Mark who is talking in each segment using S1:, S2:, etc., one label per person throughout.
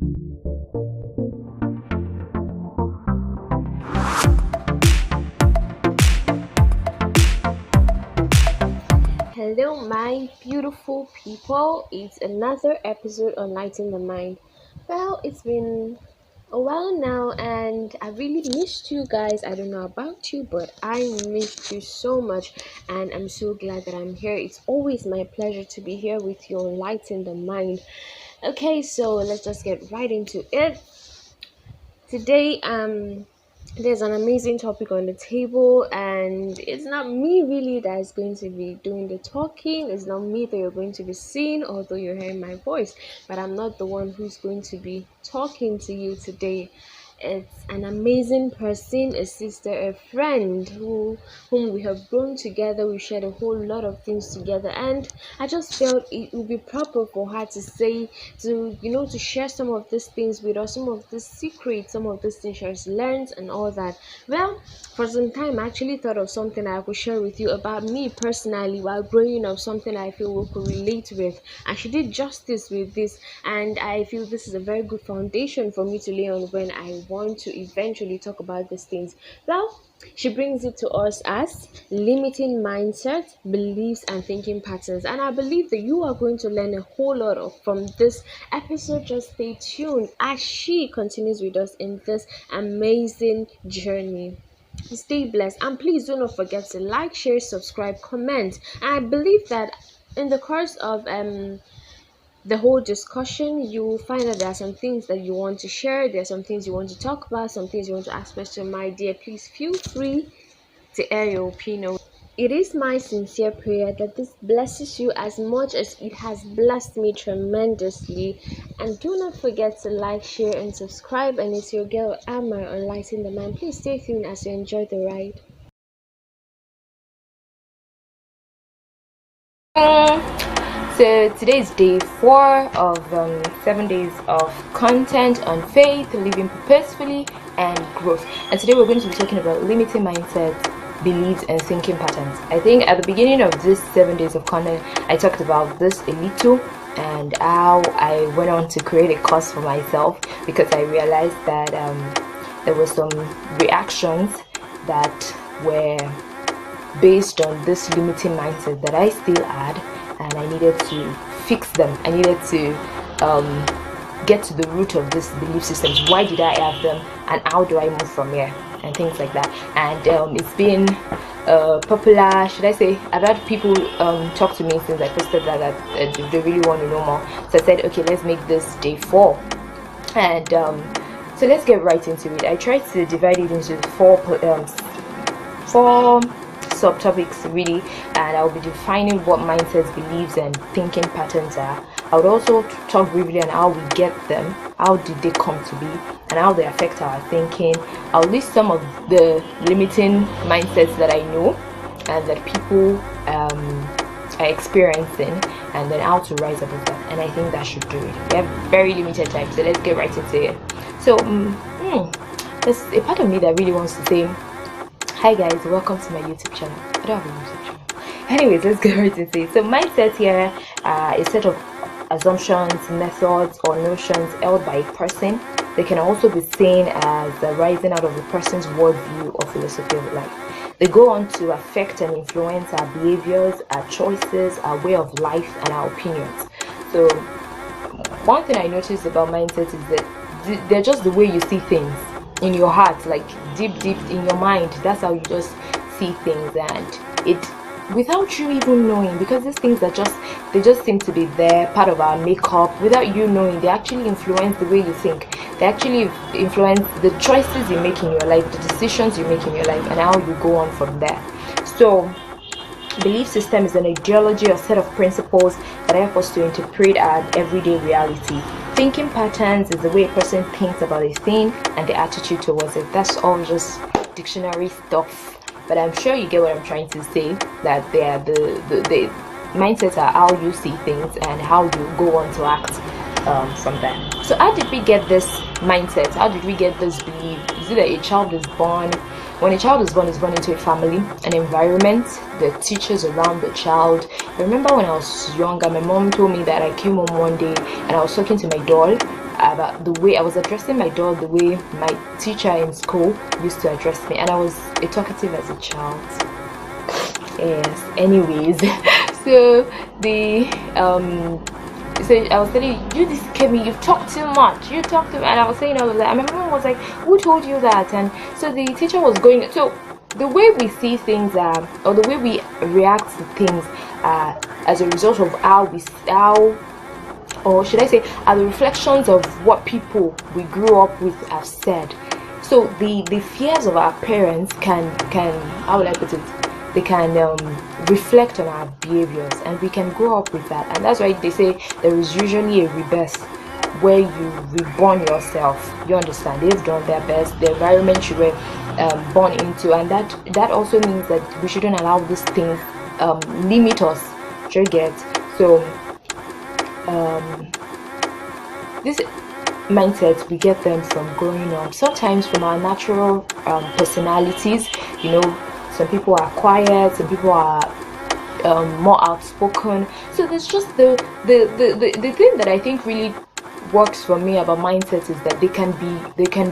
S1: Hello, my beautiful people. It's another episode on Lighting the Mind. Well, it's been a while now, and I really missed you guys. I don't know about you, but I missed you so much, and I'm so glad that I'm here. It's always my pleasure to be here with your Lighting the Mind. Okay, so let's just get right into it. Today, there's an amazing topic on the table, and it's not me really that's going to be doing the talking. It's not me that you're going to be seeing, although you're hearing my voice, but I'm not the one who's going to be talking to you today. It's an amazing person, a sister, a friend whom we have grown together. We shared a whole lot of things together, and I just felt it would be proper for her to say, to share some of these things with us, some of the secrets, some of these things she has learned, and all that. Well, for some time, I actually thought of something I could share with you about me personally while growing up, something I feel we could relate with, and she did justice with this, and I feel this is a very good foundation for me to lay on when I want to eventually talk about these things. Well, she brings it to us as limiting mindset, beliefs, and thinking patterns. And I believe that you are going to learn a whole lot from this episode. Just stay tuned as she continues with us in this amazing journey. Stay blessed, and please do not forget to like, share, subscribe, comment. And I believe that in the course of the whole discussion, you will find that there are some things that you want to share, there are some things you want to talk about, some things you want to ask questions. My dear, please feel free to air your opinion. It is my sincere prayer that this blesses you as much as it has blessed me tremendously. And do not forget to like, share, and subscribe. And it's your girl Amar on Lighting the Man. Please stay tuned as you enjoy the ride.
S2: So today is day 4 of 7 days of content on faith, living purposefully, and growth. And today we're going to be talking about limiting mindset, beliefs, and thinking patterns. I think at the beginning of this 7 days of content, I talked about this a little and how I went on to create a course for myself because I realized that there were some reactions that were based on this limiting mindset that I still had, and I needed to fix them. I needed to get to the root of these belief systems. Why did I have them, and how do I move from here, and things like that. And it's been popular, should I say, I've had people talk to me since I posted that they really want to know more. So I said, okay, let's make this day 4. And so let's get right into it. I tried to divide it into four subtopics really, and I'll be defining what mindsets, beliefs, and thinking patterns are. I would also talk briefly on how we get them, how did they come to be, and how they affect our thinking. I'll list some of the limiting mindsets that I know and that people are experiencing, and then how to rise above that. And I think that should do it. We have very limited time, so let's get right into it. So there's a part of me that really wants to say, hi guys, welcome to my YouTube channel. I don't have a YouTube channel. Anyways, let's get right into it. So mindset here are a set of assumptions, methods, or notions held by a person. They can also be seen as the rising out of a person's worldview or philosophy of life. They go on to affect and influence our behaviors, our choices, our way of life, and our opinions. So one thing I noticed about mindset is that they're just the way you see things in your heart, like deep in your mind. That's how you just see things, and it without you even knowing, because these things are they just seem to be there, part of our makeup, without you knowing. They actually influence the way you think. They actually influence the choices you make in your life, the decisions you make in your life, and how you go on from there. So belief system is an ideology or set of principles that help us to interpret our everyday reality. Thinking patterns is the way a person thinks about a thing and the attitude towards it. That's all just dictionary stuff, but I'm sure you get what I'm trying to say, that they are the mindsets are how you see things and how you go on to act from there. So how did we get this mindset? How did we get this belief? Is it that a child is born? When a child is born into a family, an environment, the teachers around the child. I remember when I was younger, my mom told me that I came home one day and I was talking to my doll. about the way I was addressing my dog, the way my teacher in school used to address me, and I was a talkative as a child. Yes. Anyways, so the so I was telling you, this Kemi, you talk too much. You talk too much. And I was saying all of that. And my mom was like, "Who told you that?" And so the teacher was going. So the way we see things, or the way we react to things, as a result of or should I say, are the reflections of what people we grew up with have said. So the fears of our parents can how would I put it? They can reflect on our behaviors, and we can grow up with that. And that's why they say there is usually a rebirth where you reborn yourself. You understand? They've done their best, the environment you were born into, and that also means that we shouldn't allow these things limit us. You get? So this mindsets, we get them from growing up, sometimes from our natural personalities. Some people are quiet, some people are more outspoken. So there's just the thing that I think really works for me about mindset is that they can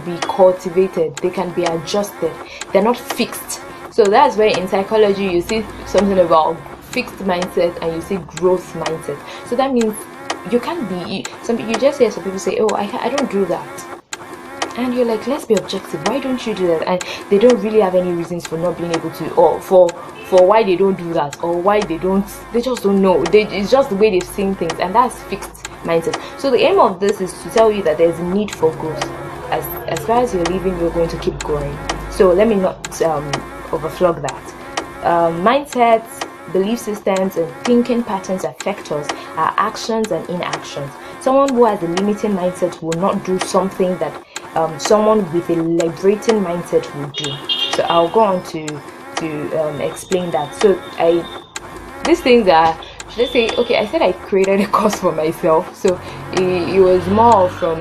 S2: be cultivated, they can be adjusted, they're not fixed. So that's where in psychology you see something about fixed mindset and you see growth mindset. So that means you can't be you just hear some people say, "Oh, I don't do that," and you're like, let's be objective, why don't you do that? And they don't really have any reasons for not being able to, or for why they don't do that, or why they just don't know. It's just the way they've seen things, and that's fixed mindset. So the aim of this is to tell you that there's a need for growth. As far as you're living, you're going to keep growing. So let me not overflog that. Mindsets, belief systems, and thinking patterns affect us, our actions and inactions. Someone who has a limiting mindset will not do something that someone with a liberating mindset will do. So I'll go on to explain that. So these things are, should I say, okay, I said I created a course for myself. So it was more from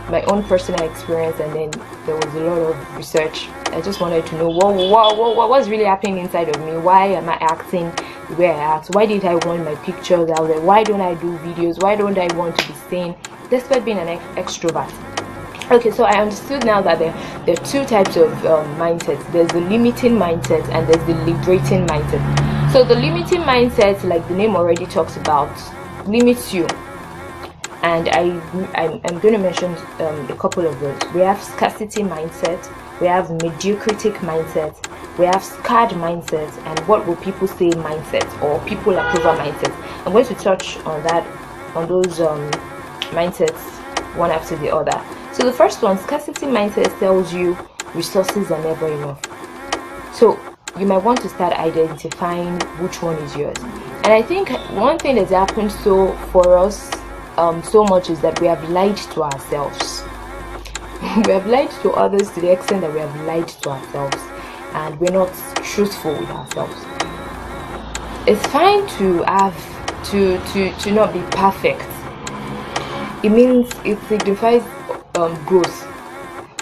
S2: my own personal experience, and then there was a lot of research. I just wanted to know what was really happening inside of me. Why am I acting the way I act? Why did I want my pictures out there? Why don't I do videos? Why don't I want to be seen despite being an extrovert? Okay, so I understood now that there are two types of mindsets. There's the limiting mindset and there's the liberating mindset. So the limiting mindset, like the name already talks about, limits you. And I'm going to mention a couple of those. We have scarcity mindset, we have mediocrity mindset, we have scarred mindset, and what will people say mindset, or people approval mindset. I'm going to touch on those mindsets one after the other. So the first one, scarcity mindset, tells you resources are never enough. So you might want to start identifying which one is yours. And I think one thing that's happened for us so much is that we have lied to ourselves. We have lied to others to the extent that we have lied to ourselves, and we're not truthful with ourselves. It's fine to have to not be perfect. It means it signifies growth.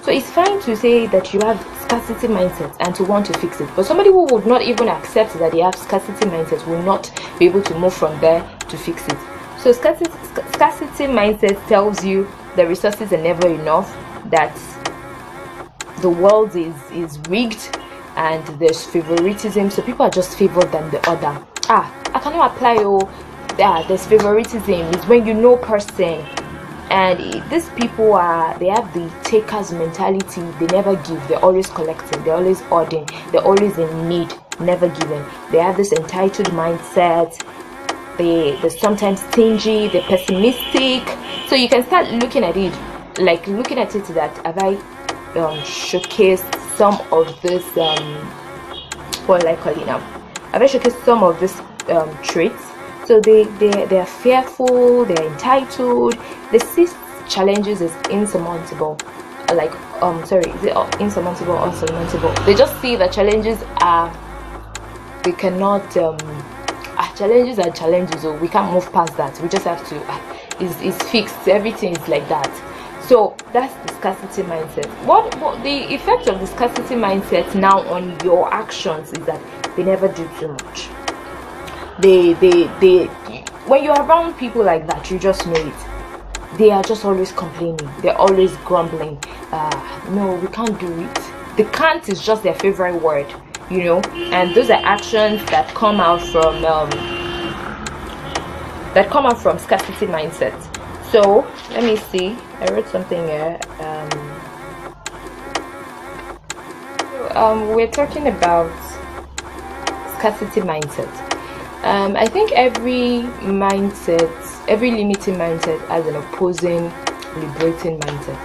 S2: So it's fine to say that you have scarcity mindset and to want to fix it, but somebody who would not even accept that they have scarcity mindset will not be able to move from there to fix it. So scarcity mindset tells you the resources are never enough, that the world is rigged, and there's favoritism, so people are just favored than the other. I cannot apply there's favoritism. It's when you know person, and these people they have the takers mentality. They never give, they're always collecting, they're always hoarding, they're always in need, never giving. They have this entitled mindset. They're sometimes stingy, they're pessimistic. So you can start looking at it that have I showcased some of this what will I call it now? Have I showcased some of these traits? So they're fearful, they're entitled, they see challenges as insurmountable. Like is it insurmountable or unsurmountable? They just see that challenges they cannot challenges are challenges, or we can't move past that. We just have to it's fixed. Everything is like that. So that's the scarcity mindset. What the effect of the scarcity mindset now on your actions is that they never do too much. They when you're around people like that, you just know it. they are just always complaining, they're always grumbling. No, we can't do it. The can't is just their favorite word, and those are actions that come out from scarcity mindset. So let me see, I wrote something here. We're talking about scarcity mindset. I think every limiting mindset has an opposing liberating mindset.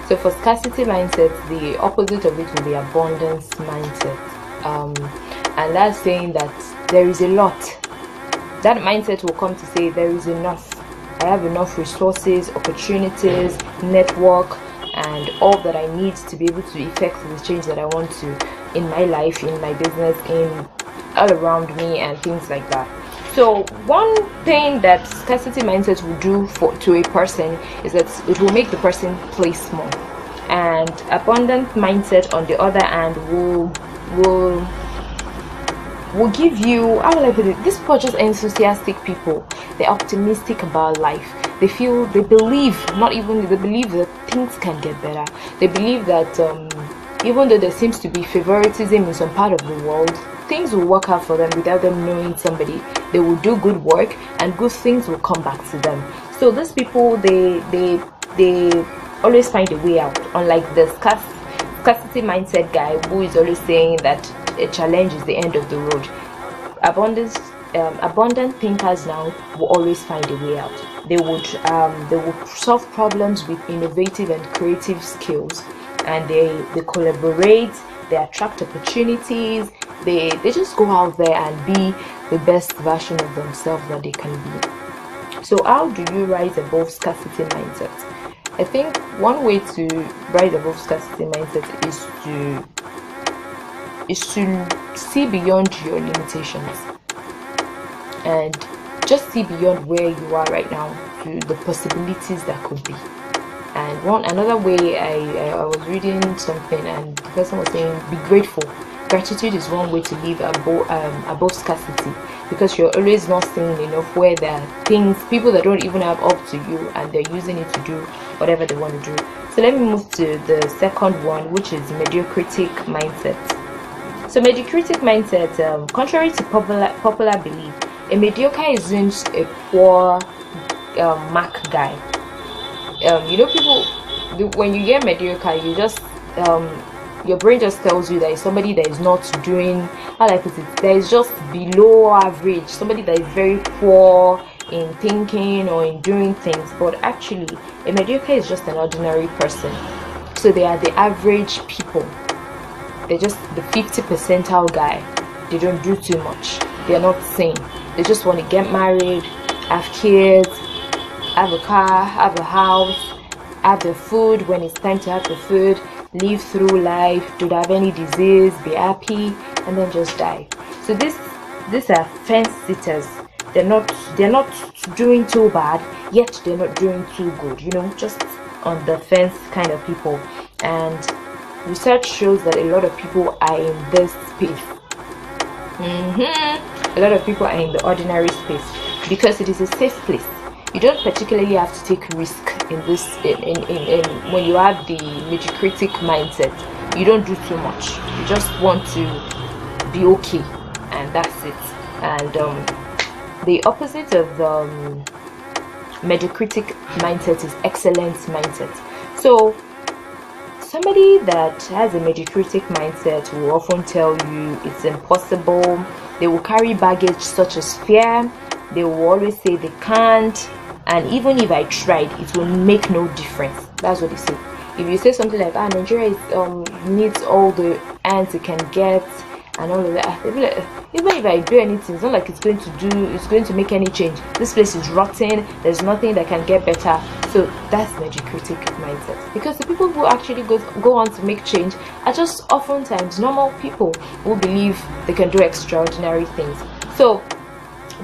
S2: So for scarcity mindset, the opposite of it will be abundance mindset. And that's saying that there is a lot. That mindset will come to say there is enough. I have enough resources, opportunities, network, and all that I need to be able to effect the change that I want to in my life, in my business, in all around me, and things like that. So one thing that scarcity mindset will do to a person is that it will make the person play small, and abundant mindset on the other hand will give you, how will I put it, these people are just enthusiastic people. They're optimistic about life. They believe that things can get better. They believe that even though there seems to be favoritism in some part of the world, things will work out for them without them knowing somebody. They will do good work and good things will come back to them. So these people, they always find a way out, unlike the scarcity mindset guy who is always saying that a challenge is the end of the road. Abundant thinkers now will always find a way out. They would solve problems with innovative and creative skills, and they collaborate, they attract opportunities, they just go out there and be the best version of themselves that they can be. So how do you rise above scarcity mindset? I think one way to rise above scarcity mindset is to see beyond your limitations and just see beyond where you are right now to the possibilities that could be. And another way, I was reading something and the person was saying, be grateful. Gratitude is one way to live above scarcity, because you're always not seeing enough where there are people that don't even have up to you, and they're using it to do whatever they want to do. So let me move to the second one, which is mediocritic mindset. So mediocritic mindset, contrary to popular belief, a mediocre isn't a poor mark guy. People, when you get mediocre, you just your brain just tells you that it's somebody that is not doing, how I put it, that is just below average, somebody that is very poor in thinking or in doing things. But actually, a mediocre is just an ordinary person. So they are the average people. They're just the 50 percentile guy. They don't do too much. They're not sane. They just want to get married, have kids, have a car, have a house, have the food when it's time to have the food, live through life, don't have any disease, be happy, and then just die. So these are fence sitters. They're not doing too bad, yet they're not doing too good. Just on the fence kind of people. And research shows that a lot of people are in this space. A lot of people are in the ordinary space because it is a safe place. You don't particularly have to take risk in this. In when you have the mediocritic mindset, you don't do too much. You just want to be okay, and that's it. And the opposite of mediocritic mindset is excellent mindset. So somebody that has a mediocritic mindset will often tell you it's impossible. They will carry baggage such as fear. They will always say they can't, and even if I tried, it will make no difference. That's what they say. If you say something like, Nigeria needs all the hands it can get and all of that, they'll be like, even if I do anything, it's not like it's going to make any change. This place is rotten. There's nothing that can get better. So that's mediocritic mindset, because the people who actually go on to make change are just oftentimes normal people who believe they can do extraordinary things. So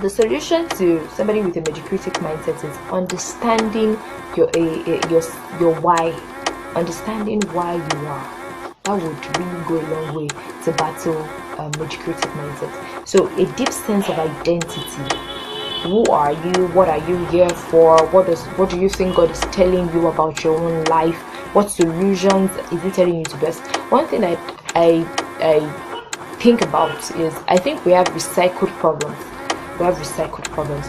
S2: the solution to somebody with a mediocritic mindset is understanding your why, understanding why you are. That would really go a long way to battle mediocritic mindset. So a deep sense of identity. Who are you? What are you here for? What do you think God is telling you about your own life? What solutions is He telling you to best? One thing that I think about is, I think we have recycled problems. We have recycled problems.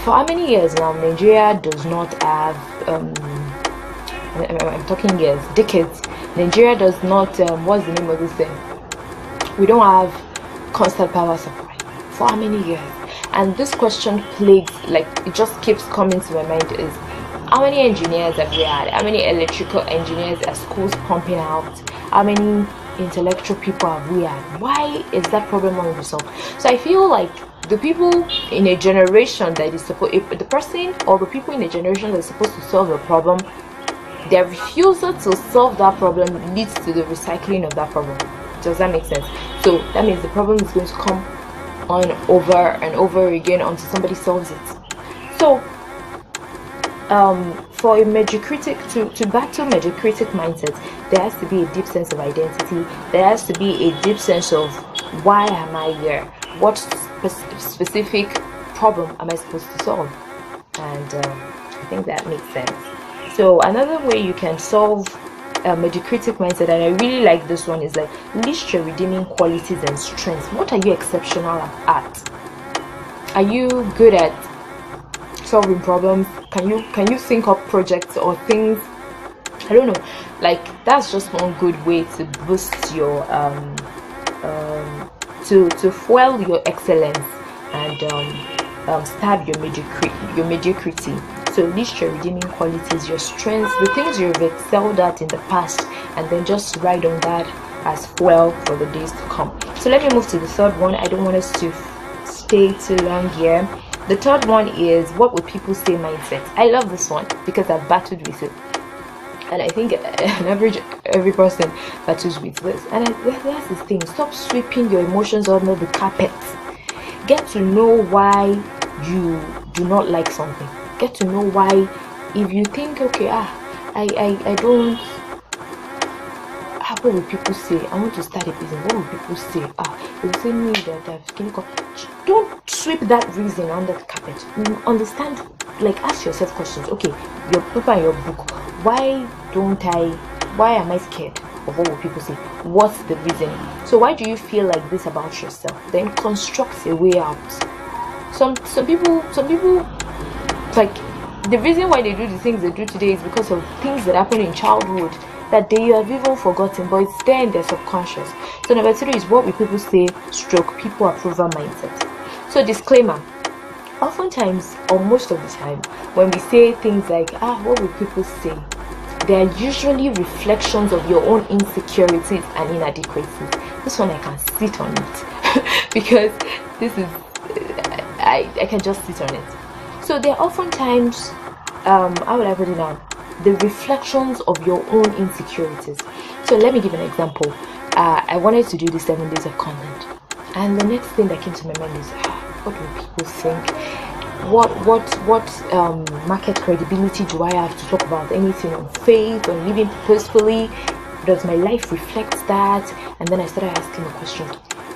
S2: For how many years now, Nigeria does not have I'm talking years, decades. Nigeria does not what's the name of this thing? We don't have constant power supply. For how many years? And this question plagues, like, it just keeps coming to my mind, is how many engineers have we had? How many electrical engineers are schools pumping out? How many intellectual people have we had? Why is that problem unresolved? So I feel like the people in a generation that is supposed, the person or the people in a generation that is supposed to solve a problem, their refusal to solve that problem leads to the recycling of that problem. Does that make sense? So that means the problem is going to come on over and over again until somebody solves it. So for a mediocritic to battle mediocritic mindset, there has to be a deep sense of identity. There has to be a deep sense of, why am I here? What specific problem am I supposed to solve? And I think that makes sense. So another way you can solve a mediocritic mindset, and I really like this one, is like, list your redeeming qualities and strengths. What are you exceptional at? Are you good at solving problems? Can you think up projects or things? I don't know. Like, that's just one good way to boost your to fuel your excellence and stab your mediocrity. So list your redeeming qualities, your strengths, the things you've excelled at in the past, and then just write on that as fuel for the days to come. So let me move to the third one. I don't want us to stay too long here. The third one is, what would people say mindset. I love this one because I've battled with it, and I think an average every person battles with this. And that's the thing. Stop sweeping your emotions under the carpet. Get to know why you do not like something. Get to know why. If you think, okay, I don't, what will people say? I want to start a business. What will people say? They will say me that I've skin. Don't sweep that reason under the carpet. Understand, like, ask yourself questions. Okay, your paper and your book. Why am I scared of what will people say? What's the reason? So why do you feel like this about yourself? Then construct a way out. Some people, like, the reason why they do the things they do today is because of things that happened in childhood that they have even forgotten, but it's there in their subconscious. So number 3 is, what will people say stroke people approval mindset. So disclaimer, oftentimes, or most of the time, when we say things like, what will people say, they are usually reflections of your own insecurities and inadequacies. This one I can sit on it because this is, I can just sit on it. So they're oftentimes, how would I put it now? The reflections of your own insecurities. So let me give an example. I wanted to do the 7 days of content, and the next thing that came to my mind is, what will people think? What market credibility do I have to talk about anything on faith, on living purposefully? Does my life reflect that? And then I started asking the question.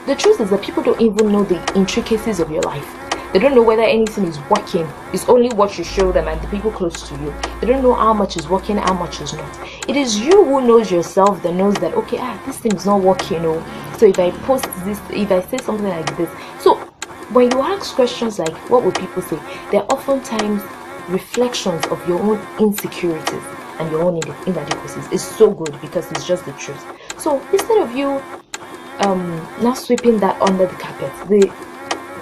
S2: The truth is that people don't even know the intricacies of your life. They don't know whether anything is working. It's only what you show them and the people close to you. They don't know how much is working, how much is not. It is you who knows yourself that knows that, okay, this thing is not working. So if I post this, if I say something like this. So when you ask questions like, what would people say? They're oftentimes reflections of your own insecurities and your own inadequacies. It's so good because it's just the truth. So instead of you now sweeping that under the carpet,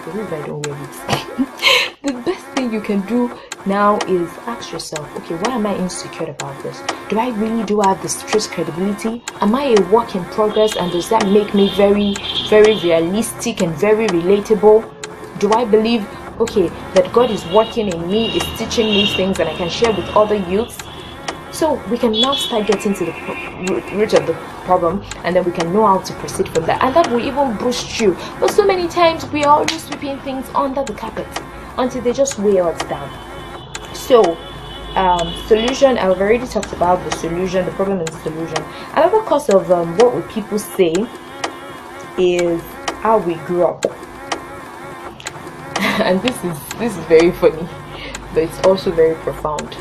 S2: I don't wear it. The best thing you can do now is ask yourself, okay, why am I insecure about this? Do I really have the street credibility? Am I a work in progress, and does that make me very, very realistic and very relatable? Do I believe, okay, that God is working in me, is teaching me things and I can share with other youths? So we can now start getting to the root of the problem, and then we can know how to proceed from there, and that will even boost you. But so many times we are always sweeping things under the carpet until they just weigh us down. So solution, I've already talked about the solution, the problem and the solution. Another cause of what would people say is how we grew up. And this is very funny, but it's also very profound.